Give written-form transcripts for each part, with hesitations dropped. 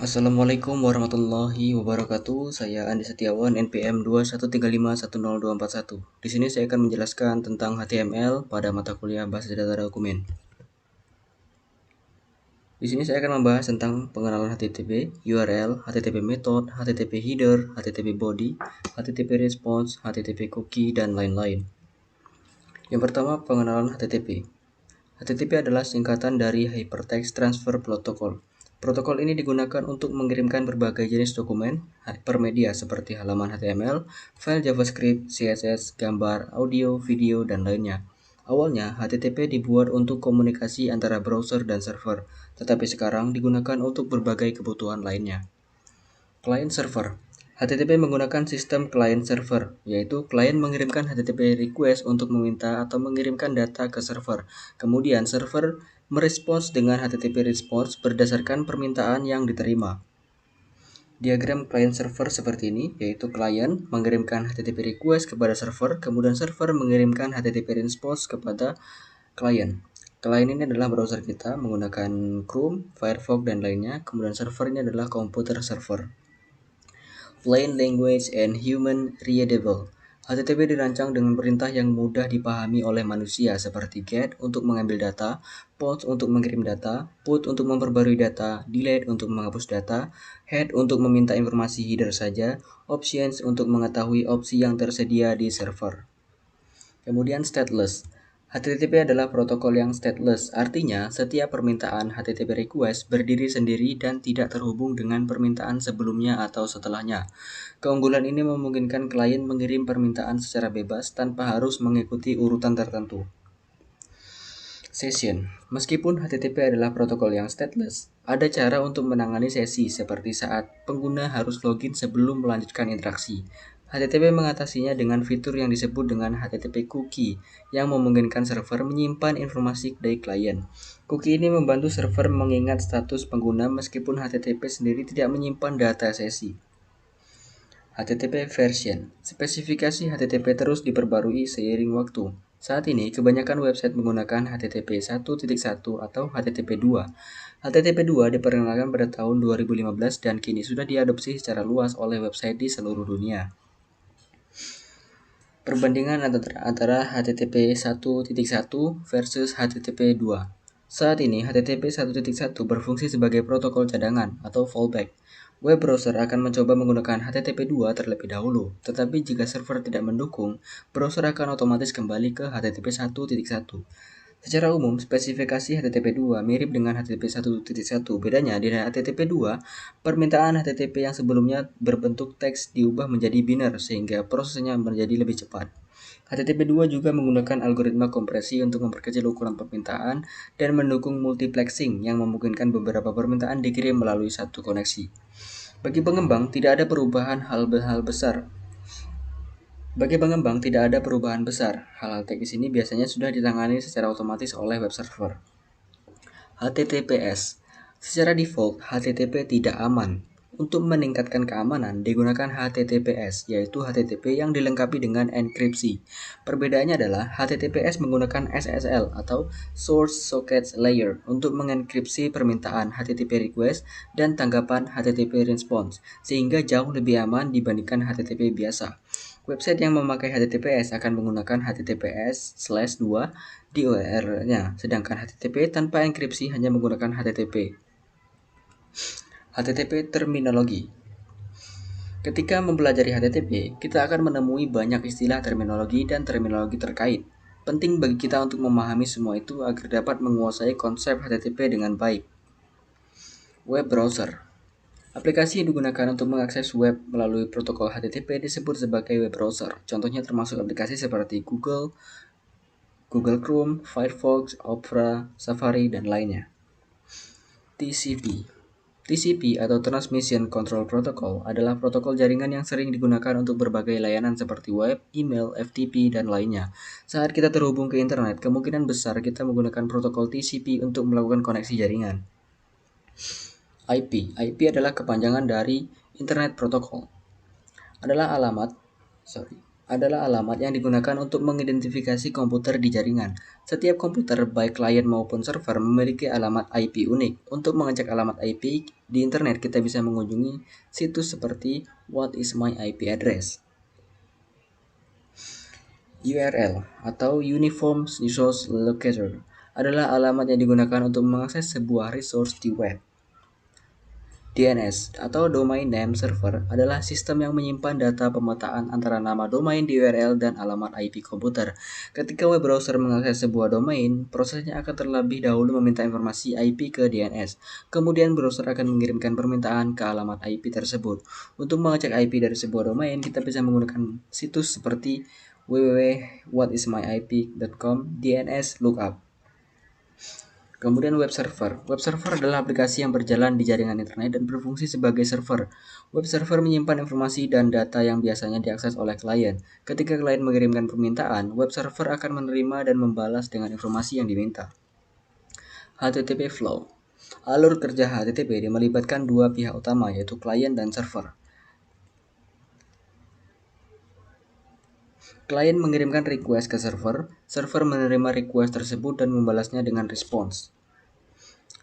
Assalamualaikum warahmatullahi wabarakatuh. Saya Andi Setiawan, NPM 213510241. Di sini saya akan menjelaskan tentang HTML pada mata kuliah Bahasa Data Dokumen. Di sini saya akan membahas tentang pengenalan HTTP, URL, HTTP method, HTTP header, HTTP body, HTTP response, HTTP cookie, dan lain-lain. Yang pertama, pengenalan HTTP. HTTP adalah singkatan dari Hypertext Transfer Protocol. Protokol ini digunakan untuk mengirimkan berbagai jenis dokumen per media seperti halaman HTML, file JavaScript, CSS, gambar, audio, video, dan lainnya. Awalnya, HTTP dibuat untuk komunikasi antara browser dan server, tetapi sekarang digunakan untuk berbagai kebutuhan lainnya. Client server. HTTP menggunakan sistem client server, yaitu klien mengirimkan HTTP request untuk meminta atau mengirimkan data ke server. Kemudian server merespons dengan HTTP response berdasarkan permintaan yang diterima. Diagram client server seperti ini, yaitu klien mengirimkan HTTP request kepada server, kemudian server mengirimkan HTTP response kepada klien. Klien ini adalah browser kita menggunakan Chrome, Firefox, dan lainnya. Kemudian server ini adalah komputer server. Plain language and human readable. HTTP dirancang dengan perintah yang mudah dipahami oleh manusia seperti get untuk mengambil data, post untuk mengirim data, put untuk memperbarui data, delete untuk menghapus data, head untuk meminta informasi header saja, options untuk mengetahui opsi yang tersedia di server. Kemudian stateless. HTTP adalah protokol yang stateless, artinya setiap permintaan HTTP request berdiri sendiri dan tidak terhubung dengan permintaan sebelumnya atau setelahnya. Keunggulan ini memungkinkan klien mengirim permintaan secara bebas tanpa harus mengikuti urutan tertentu. Session. Meskipun HTTP adalah protokol yang stateless, ada cara untuk menangani sesi seperti saat pengguna harus login sebelum melanjutkan interaksi. HTTP mengatasinya dengan fitur yang disebut dengan HTTP cookie yang memungkinkan server menyimpan informasi dari klien. Cookie ini membantu server mengingat status pengguna meskipun HTTP sendiri tidak menyimpan data sesi. HTTP version. Spesifikasi HTTP terus diperbarui seiring waktu. Saat ini, kebanyakan website menggunakan HTTP 1.1 atau HTTP 2. HTTP 2 diperkenalkan pada tahun 2015 dan kini sudah diadopsi secara luas oleh website di seluruh dunia. Perbandingan antara HTTP 1.1 versus HTTP 2. Saat ini, HTTP 1.1 berfungsi sebagai protokol cadangan atau fallback. Web browser akan mencoba menggunakan HTTP 2 terlebih dahulu, tetapi jika server tidak mendukung, browser akan otomatis kembali ke HTTP 1.1. Secara umum, spesifikasi HTTP 2 mirip dengan HTTP 1.1. Bedanya di HTTP 2, permintaan HTTP yang sebelumnya berbentuk teks diubah menjadi biner sehingga prosesnya menjadi lebih cepat. HTTP 2 juga menggunakan algoritma kompresi untuk memperkecil ukuran permintaan dan mendukung multiplexing yang memungkinkan beberapa permintaan dikirim melalui satu koneksi. Bagi pengembang, tidak ada perubahan hal besar. Hal-hal teknis ini biasanya sudah ditangani secara otomatis oleh web server. HTTPS. Secara default, HTTP tidak aman. Untuk meningkatkan keamanan, digunakan HTTPS, yaitu HTTP yang dilengkapi dengan enkripsi. Perbedaannya adalah HTTPS menggunakan SSL atau Source Socket Layer untuk mengenkripsi permintaan HTTP request dan tanggapan HTTP response, sehingga jauh lebih aman dibandingkan HTTP biasa. Website yang memakai HTTPS akan menggunakan HTTPS/2 di URL-nya, sedangkan HTTP tanpa enkripsi hanya menggunakan HTTP. HTTP terminologi. Ketika mempelajari HTTP, kita akan menemui banyak istilah terminologi dan terminologi terkait. Penting bagi kita untuk memahami semua itu agar dapat menguasai konsep HTTP dengan baik. Web browser. Aplikasi yang digunakan untuk mengakses web melalui protokol HTTP disebut sebagai web browser. Contohnya termasuk aplikasi seperti Google Chrome, Firefox, Opera, Safari, dan lainnya. TCP. TCP atau Transmission Control Protocol adalah protokol jaringan yang sering digunakan untuk berbagai layanan seperti web, email, FTP, dan lainnya. Saat kita terhubung ke internet, kemungkinan besar kita menggunakan protokol TCP untuk melakukan koneksi jaringan. IP adalah kepanjangan dari Internet Protocol. adalah alamat yang digunakan untuk mengidentifikasi komputer di jaringan. Setiap komputer, baik klien maupun server, memiliki alamat IP unik. Untuk mengecek alamat IP di internet, kita bisa mengunjungi situs seperti What is my IP address? URL atau Uniform Resource Locator adalah alamat yang digunakan untuk mengakses sebuah resource di web. DNS atau Domain Name Server adalah sistem yang menyimpan data pemetaan antara nama domain di URL dan alamat IP komputer. Ketika web browser mengakses sebuah domain, prosesnya akan terlebih dahulu meminta informasi IP ke DNS. Kemudian browser akan mengirimkan permintaan ke alamat IP tersebut. Untuk mengecek IP dari sebuah domain, kita bisa menggunakan situs seperti www.whatismyip.com DNS lookup. Kemudian web server. Web server adalah aplikasi yang berjalan di jaringan internet dan berfungsi sebagai server. Web server menyimpan informasi dan data yang biasanya diakses oleh klien. Ketika klien mengirimkan permintaan, web server akan menerima dan membalas dengan informasi yang diminta. HTTP Flow. Alur kerja HTTP melibatkan dua pihak utama, yaitu klien dan server. Klien mengirimkan request ke server, server menerima request tersebut dan membalasnya dengan response.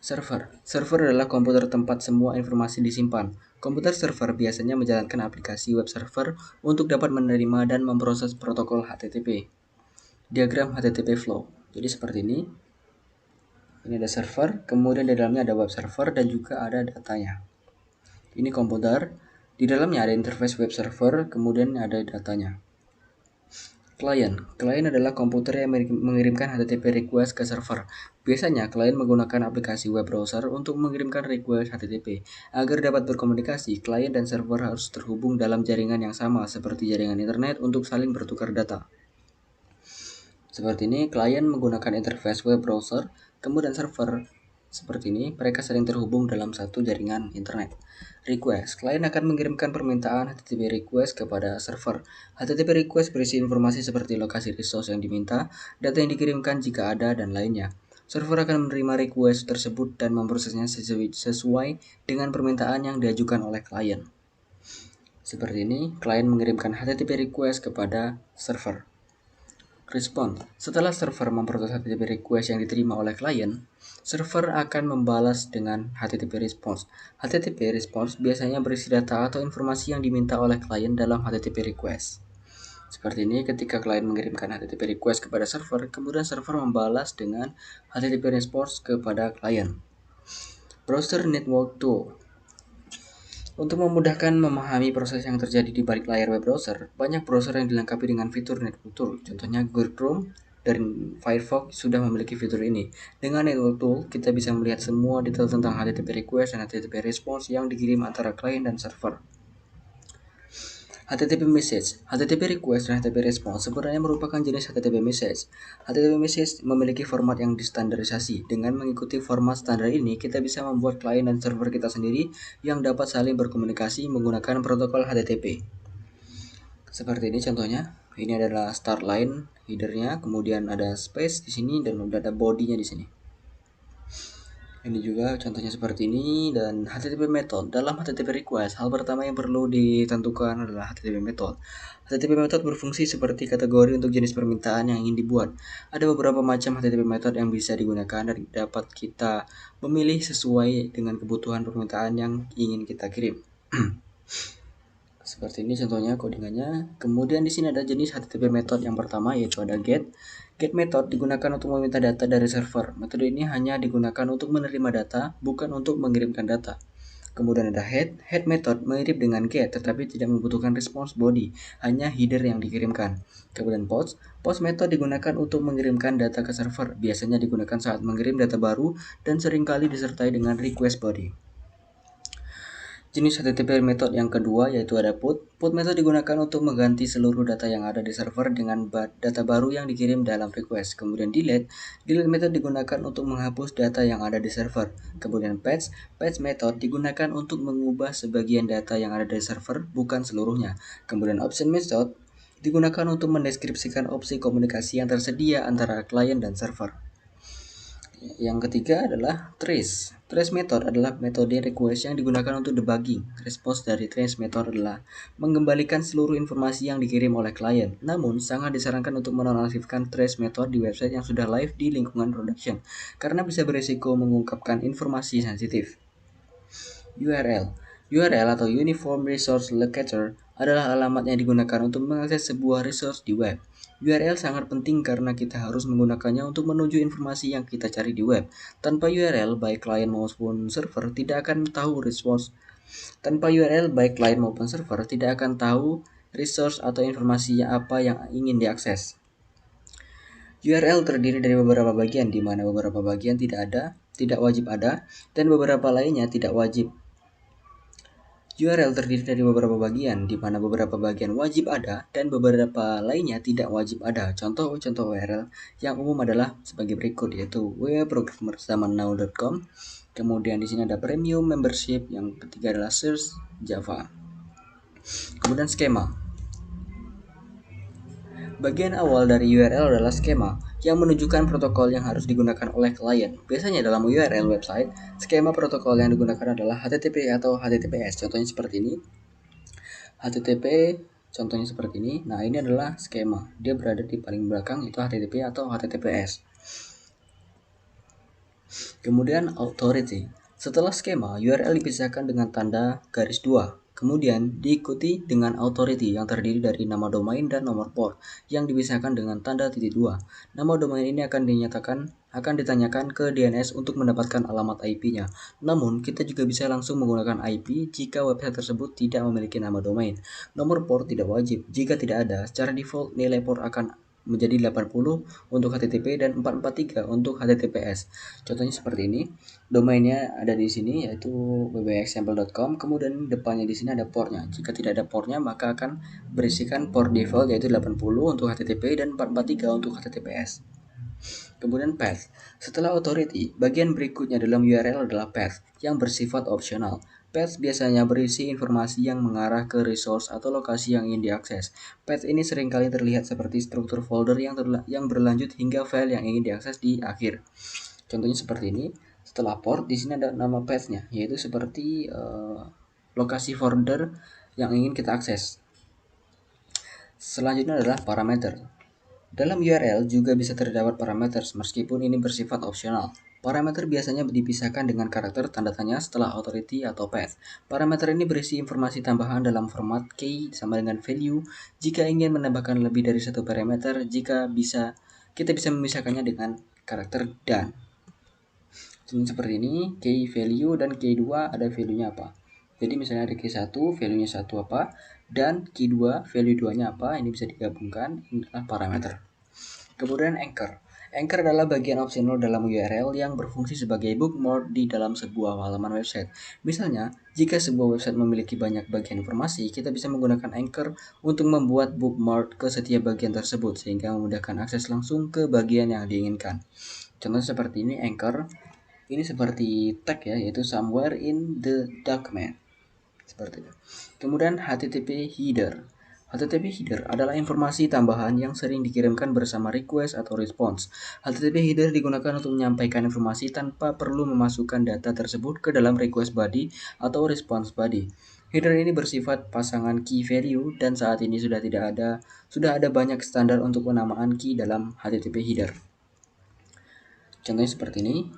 Server adalah komputer tempat semua informasi disimpan. Komputer server biasanya menjalankan aplikasi web server untuk dapat menerima dan memproses protokol HTTP. Diagram HTTP flow. Jadi seperti ini. Ini ada server, kemudian di dalamnya ada web server dan juga ada datanya. Ini komputer, di dalamnya ada interface web server, kemudian ada datanya. Klien adalah komputer yang mengirimkan HTTP request ke server. Biasanya, klien menggunakan aplikasi web browser untuk mengirimkan request HTTP. Agar dapat berkomunikasi, klien dan server harus terhubung dalam jaringan yang sama seperti jaringan internet untuk saling bertukar data. Seperti ini, klien menggunakan interface web browser, kemudian server seperti ini, mereka saling terhubung dalam satu jaringan internet. Request, klien akan mengirimkan permintaan HTTP request kepada server. HTTP request berisi informasi seperti lokasi resource yang diminta, data yang dikirimkan jika ada, dan lainnya. Server akan menerima request tersebut dan memprosesnya sesuai dengan permintaan yang diajukan oleh klien. Seperti ini, klien mengirimkan HTTP request kepada server. Respon. Setelah server memproses HTTP request yang diterima oleh klien, server akan membalas dengan HTTP response. HTTP response biasanya berisi data atau informasi yang diminta oleh klien dalam HTTP request. Seperti ini, ketika klien mengirimkan HTTP request kepada server, kemudian server membalas dengan HTTP response kepada klien. Browser Network Tool. Untuk memudahkan memahami proses yang terjadi di balik layar web browser, banyak browser yang dilengkapi dengan fitur Network Tool. Contohnya Google Chrome dan Firefox sudah memiliki fitur ini. Dengan Network Tool, kita bisa melihat semua detail tentang HTTP request dan HTTP response yang dikirim antara klien dan server. HTTP message, HTTP request dan HTTP response sebenarnya merupakan jenis HTTP message. HTTP message memiliki format yang distandarisasi. Dengan mengikuti format standar ini, kita bisa membuat klien dan server kita sendiri yang dapat saling berkomunikasi menggunakan protokol HTTP. Seperti ini contohnya. Ini adalah start line headernya, kemudian ada space di sini dan ada body-nya di sini. Ini juga contohnya seperti ini. Dan HTTP method. Dalam HTTP request, hal pertama yang perlu ditentukan adalah HTTP method. HTTP method berfungsi seperti kategori untuk jenis permintaan yang ingin dibuat. Ada beberapa macam HTTP method yang bisa digunakan dan dapat kita memilih sesuai dengan kebutuhan permintaan yang ingin kita kirim. Seperti ini contohnya codingannya. Kemudian di sini ada jenis HTTP method yang pertama, yaitu ada get. Get method digunakan untuk meminta data dari server. Metode ini hanya digunakan untuk menerima data, bukan untuk mengirimkan data. Kemudian ada head. Head method mirip dengan get, tetapi tidak membutuhkan response body, hanya header yang dikirimkan. Kemudian post. Post method digunakan untuk mengirimkan data ke server. Biasanya digunakan saat mengirim data baru dan seringkali disertai dengan request body. Jenis HTTP method yang kedua yaitu ada put. Put method digunakan untuk mengganti seluruh data yang ada di server dengan data baru yang dikirim dalam request. Kemudian delete. Delete method digunakan untuk menghapus data yang ada di server. Kemudian patch. Patch method digunakan untuk mengubah sebagian data yang ada di server, bukan seluruhnya. Kemudian option method digunakan untuk mendeskripsikan opsi komunikasi yang tersedia antara klien dan server. Yang ketiga adalah trace. Trace method adalah metode request yang digunakan untuk debugging. Response dari trace method adalah mengembalikan seluruh informasi yang dikirim oleh klien. Namun, sangat disarankan untuk menonaktifkan trace method di website yang sudah live di lingkungan production, karena bisa berisiko mengungkapkan informasi sensitif. URL. URL atau Uniform Resource Locator adalah alamat yang digunakan untuk mengakses sebuah resource di web. URL sangat penting karena kita harus menggunakannya untuk menuju informasi yang kita cari di web. Tanpa URL, baik klien maupun server tidak akan tahu resource. Tanpa URL, baik klien maupun server tidak akan tahu resource atau informasi apa yang ingin diakses. URL terdiri dari beberapa bagian, di mana beberapa bagian tidak wajib ada, dan beberapa lainnya tidak wajib. URL terdiri dari beberapa bagian, di mana beberapa bagian wajib ada dan beberapa lainnya tidak wajib ada. Contoh-contoh URL yang umum adalah sebagai berikut, yaitu www.programmerzamannow.com. Kemudian di sini ada premium membership, yang ketiga adalah search Java. Kemudian skema. Bagian awal dari URL adalah skema yang menunjukkan protokol yang harus digunakan oleh klien. Biasanya dalam URL website, skema protokol yang digunakan adalah HTTP atau HTTPS. Contohnya seperti ini. HTTP contohnya seperti ini. Nah, ini adalah skema. Dia berada di paling belakang, itu HTTP atau HTTPS. Kemudian authority. Setelah skema, URL dipisahkan dengan tanda garis 2. Kemudian diikuti dengan authority yang terdiri dari nama domain dan nomor port yang dipisahkan dengan tanda titik 2. Nama domain ini akan ditanyakan ke DNS untuk mendapatkan alamat IP-nya. Namun, kita juga bisa langsung menggunakan IP jika website tersebut tidak memiliki nama domain. Nomor port tidak wajib. Jika tidak ada, secara default nilai port akan menjadi 80 untuk HTTP dan 443 untuk HTTPS. Contohnya seperti ini. Domainnya ada di sini, yaitu www.example.com. Kemudian depannya di sini ada portnya. Jika tidak ada portnya, maka akan berisikan port default yaitu 80 untuk HTTP dan 443 untuk HTTPS. Kemudian path. Setelah authority, bagian berikutnya dalam URL adalah path yang bersifat opsional. Path biasanya berisi informasi yang mengarah ke resource atau lokasi yang ingin diakses. Path ini seringkali terlihat seperti struktur folder yang berlanjut hingga file yang ingin diakses di akhir. Contohnya seperti ini. Setelah port, di sini ada nama path-nya, yaitu seperti lokasi folder yang ingin kita akses. Selanjutnya adalah parameter. Dalam URL juga bisa terdapat parameter, meskipun ini bersifat opsional. Parameter biasanya dipisahkan dengan karakter tanda tanya setelah authority atau path. Parameter ini berisi informasi tambahan dalam format key sama dengan value. Jika ingin menambahkan lebih dari satu parameter, kita bisa memisahkannya dengan karakter dan. Seperti ini, key value dan key 2 ada value-nya apa. Jadi misalnya ada key 1, value-nya 1 apa, dan key 2, value 2-nya apa, ini bisa digabungkan, ini adalah parameter. Kemudian anchor. Anchor adalah bagian opsional dalam URL yang berfungsi sebagai bookmark di dalam sebuah halaman website. Misalnya, jika sebuah website memiliki banyak bagian informasi, kita bisa menggunakan anchor untuk membuat bookmark ke setiap bagian tersebut sehingga memudahkan akses langsung ke bagian yang diinginkan. Contoh seperti ini, anchor. Ini seperti tag ya, yaitu somewhere in the document. Seperti itu. Kemudian HTTP header. HTTP header adalah informasi tambahan yang sering dikirimkan bersama request atau response. HTTP header digunakan untuk menyampaikan informasi tanpa perlu memasukkan data tersebut ke dalam request body atau response body. Header ini bersifat pasangan key value dan saat ini sudah ada banyak standar untuk penamaan key dalam HTTP header. Contohnya seperti ini.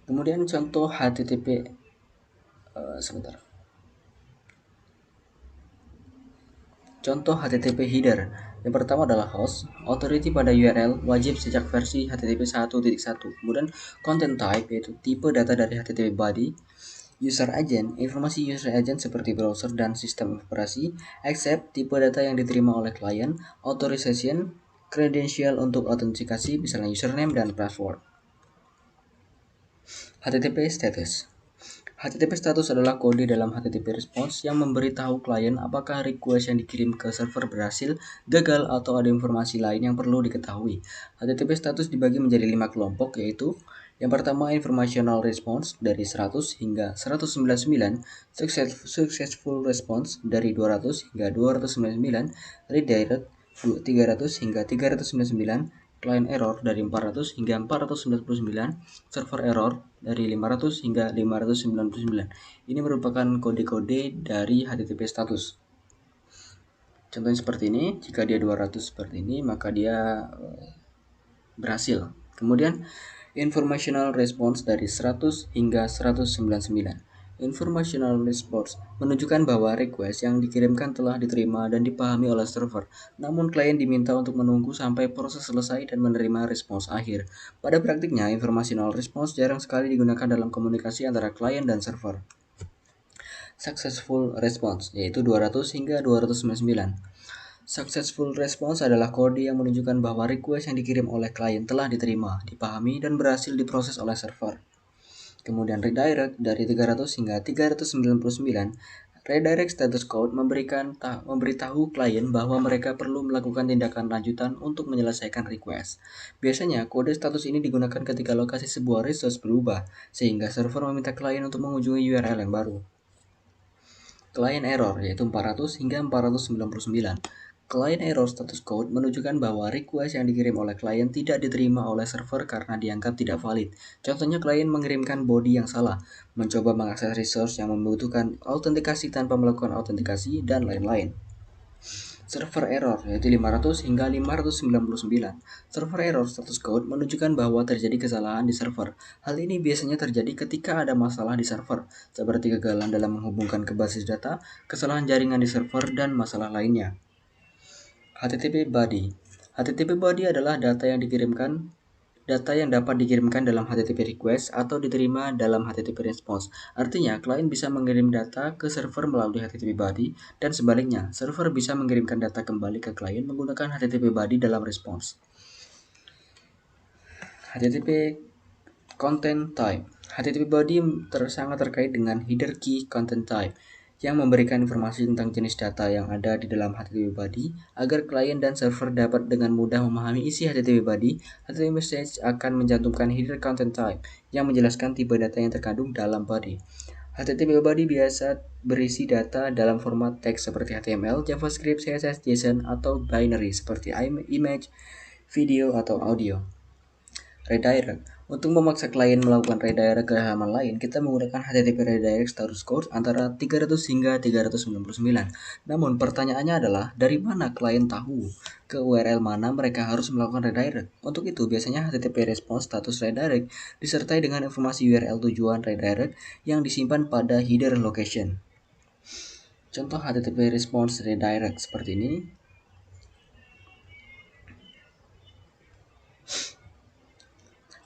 Kemudian contoh HTTP Contoh HTTP header. Yang pertama adalah host. Authority pada URL wajib sejak versi HTTP 1.1. Kemudian content type, yaitu tipe data dari HTTP body. User agent, informasi user agent seperti browser dan sistem operasi. Accept, tipe data yang diterima oleh klien. Authorization, credential untuk autentikasi, misalnya username dan password. HTTP status. HTTP status adalah kode dalam HTTP response yang memberitahu klien apakah request yang dikirim ke server berhasil, gagal, atau ada informasi lain yang perlu diketahui. HTTP status dibagi menjadi 5 kelompok, yaitu yang pertama informational response dari 100 hingga 199, successful response dari 200 hingga 299, redirect 300 hingga 399, client error dari 400 hingga 499, server error dari 500 hingga 599. Ini merupakan kode-kode dari HTTP status. Contohnya seperti ini, jika dia 200 seperti ini, maka dia berhasil. Kemudian informational response dari 100 hingga 199. Informational response menunjukkan bahwa request yang dikirimkan telah diterima dan dipahami oleh server. Namun klien diminta untuk menunggu sampai proses selesai dan menerima respons akhir. Pada praktiknya, informational response jarang sekali digunakan dalam komunikasi antara klien dan server. Successful response yaitu 200 hingga 299. Successful response adalah kode yang menunjukkan bahwa request yang dikirim oleh klien telah diterima, dipahami, dan berhasil diproses oleh server. Kemudian redirect dari 300 hingga 399. Redirect status code memberitahu klien bahwa mereka perlu melakukan tindakan lanjutan untuk menyelesaikan request. Biasanya, kode status ini digunakan ketika lokasi sebuah resource berubah, sehingga server meminta klien untuk mengunjungi URL yang baru. Client error yaitu 400 hingga 499. Client error status code menunjukkan bahwa request yang dikirim oleh klien tidak diterima oleh server karena dianggap tidak valid. Contohnya klien mengirimkan body yang salah, mencoba mengakses resource yang membutuhkan autentikasi tanpa melakukan autentikasi, dan lain-lain. Server error yaitu 500 hingga 599. Server error status code menunjukkan bahwa terjadi kesalahan di server. Hal ini biasanya terjadi ketika ada masalah di server, seperti kegagalan dalam menghubungkan ke basis data, kesalahan jaringan di server, dan masalah lainnya. HTTP body. HTTP body adalah data yang dapat dikirimkan dalam HTTP request atau diterima dalam HTTP response. Artinya, klien bisa mengirim data ke server melalui HTTP body, dan sebaliknya, server bisa mengirimkan data kembali ke klien menggunakan HTTP body dalam response. HTTP content type. HTTP body sangat terkait dengan header key content type, yang memberikan informasi tentang jenis data yang ada di dalam HTTP body agar klien dan server dapat dengan mudah memahami isi HTTP body. HTTP message akan mencantumkan header content type yang menjelaskan tipe data yang terkandung dalam body. HTTP body biasa berisi data dalam format teks seperti HTML, JavaScript, CSS, JSON, atau binary seperti image, video, atau audio. Redirect. Untuk memaksa klien melakukan redirect ke halaman lain, kita menggunakan HTTP redirect status code antara 300 hingga 399. Namun pertanyaannya adalah, dari mana klien tahu ke URL mana mereka harus melakukan redirect? Untuk itu, biasanya HTTP response status redirect disertai dengan informasi URL tujuan redirect yang disimpan pada header location. Contoh HTTP response redirect seperti ini.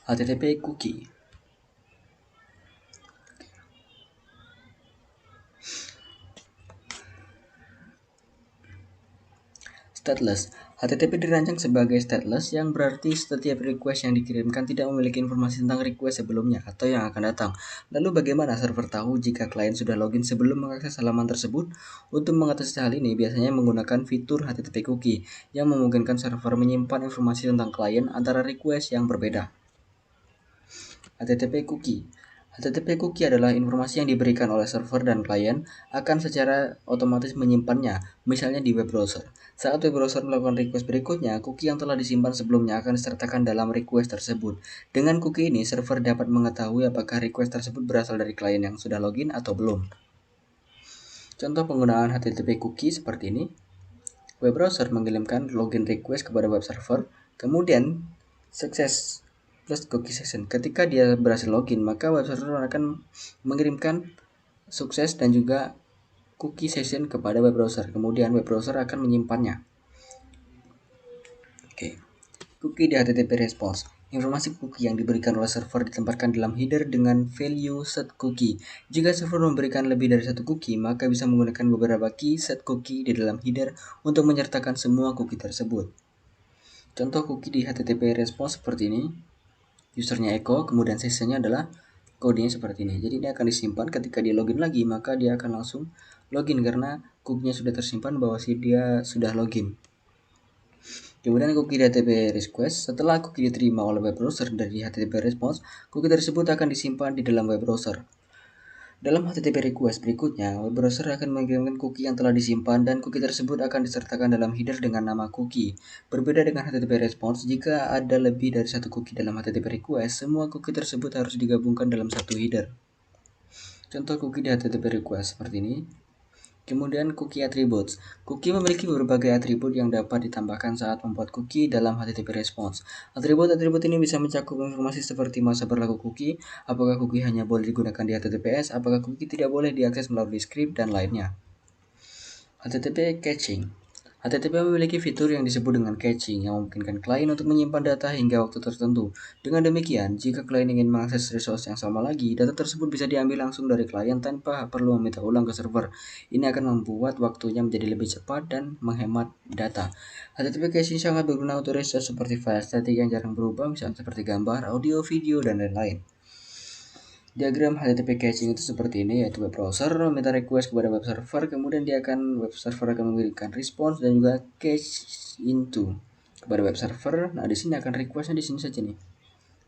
HTTP cookie. Stateless. HTTP dirancang sebagai stateless, yang berarti setiap request yang dikirimkan tidak memiliki informasi tentang request sebelumnya atau yang akan datang. Lalu bagaimana server tahu jika klien sudah login sebelum mengakses halaman tersebut? Untuk mengatasi hal ini, biasanya menggunakan fitur HTTP cookie yang memungkinkan server menyimpan informasi tentang klien antara request yang berbeda. HTTP cookie. HTTP cookie adalah informasi yang diberikan oleh server dan klien akan secara otomatis menyimpannya, misalnya di web browser. Saat web browser melakukan request berikutnya, cookie yang telah disimpan sebelumnya akan disertakan dalam request tersebut. Dengan cookie ini, server dapat mengetahui apakah request tersebut berasal dari klien yang sudah login atau belum. Contoh penggunaan HTTP cookie seperti ini. Web browser mengirimkan login request kepada web server, kemudian sukses plus cookie session. Ketika dia berhasil login, maka web server akan mengirimkan sukses dan juga cookie session kepada web browser. Kemudian web browser akan menyimpannya. Cookie di HTTP response. Informasi cookie yang diberikan oleh server ditempatkan dalam header dengan value set cookie. Jika server memberikan lebih dari satu cookie, maka bisa menggunakan beberapa key set cookie di dalam header untuk menyertakan semua cookie tersebut. Contoh cookie di HTTP response seperti ini. Usernya echo, kemudian sessionnya adalah kodenya seperti ini. Jadi ini akan disimpan ketika dia login lagi, maka dia akan langsung login karena cookie-nya sudah tersimpan bahwa dia sudah login. Kemudian cookie di HTTP request. Setelah cookie diterima oleh web browser dari HTTP response, cookie tersebut akan disimpan di dalam web browser. Dalam HTTP request berikutnya, web browser akan mengirimkan cookie yang telah disimpan dan cookie tersebut akan disertakan dalam header dengan nama cookie. Berbeda dengan HTTP response, jika ada lebih dari satu cookie dalam HTTP request, semua cookie tersebut harus digabungkan dalam satu header. Contoh cookie di HTTP request seperti ini. Kemudian cookie attributes. Cookie memiliki berbagai atribut yang dapat ditambahkan saat membuat cookie dalam HTTP response. Atribut-atribut ini bisa mencakup informasi seperti masa berlaku cookie, apakah cookie hanya boleh digunakan di HTTPS, apakah cookie tidak boleh diakses melalui script, dan lainnya. HTTP caching. HTTP memiliki fitur yang disebut dengan caching yang memungkinkan klien untuk menyimpan data hingga waktu tertentu. Dengan demikian, jika klien ingin mengakses resource yang sama lagi, data tersebut bisa diambil langsung dari klien tanpa perlu meminta ulang ke server. Ini akan membuat waktunya menjadi lebih cepat dan menghemat data. HTTP caching sangat berguna untuk resource seperti file statik yang jarang berubah, misalnya seperti gambar, audio, video, dan lain-lain. Diagram HTTP caching itu seperti ini, yaitu web browser meminta request kepada web server, kemudian web server akan memberikan response dan juga cache into kepada web server. Nah, di sini akan requestnya di sini saja nih.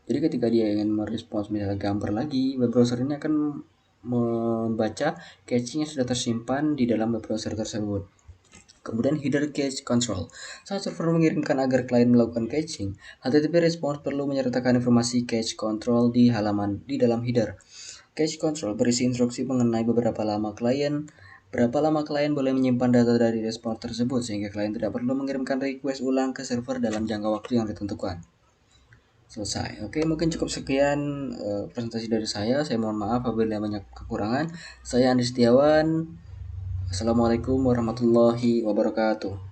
Jadi ketika dia ingin merespons misalnya gambar lagi, web browser ini akan membaca caching yang sudah tersimpan di dalam web browser tersebut. Kemudian header cache control. Saat server mengirimkan agar klien melakukan caching, HTTP response perlu menyertakan informasi cache control di dalam header. Cache control berisi instruksi mengenai berapa lama klien boleh menyimpan data dari respons tersebut sehingga klien tidak perlu mengirimkan request ulang ke server dalam jangka waktu yang ditentukan. Selesai. Oke, mungkin cukup sekian presentasi dari saya. Saya mohon maaf apabila banyak kekurangan. Saya Andi Setiawan. Assalamualaikum warahmatullahi wabarakatuh.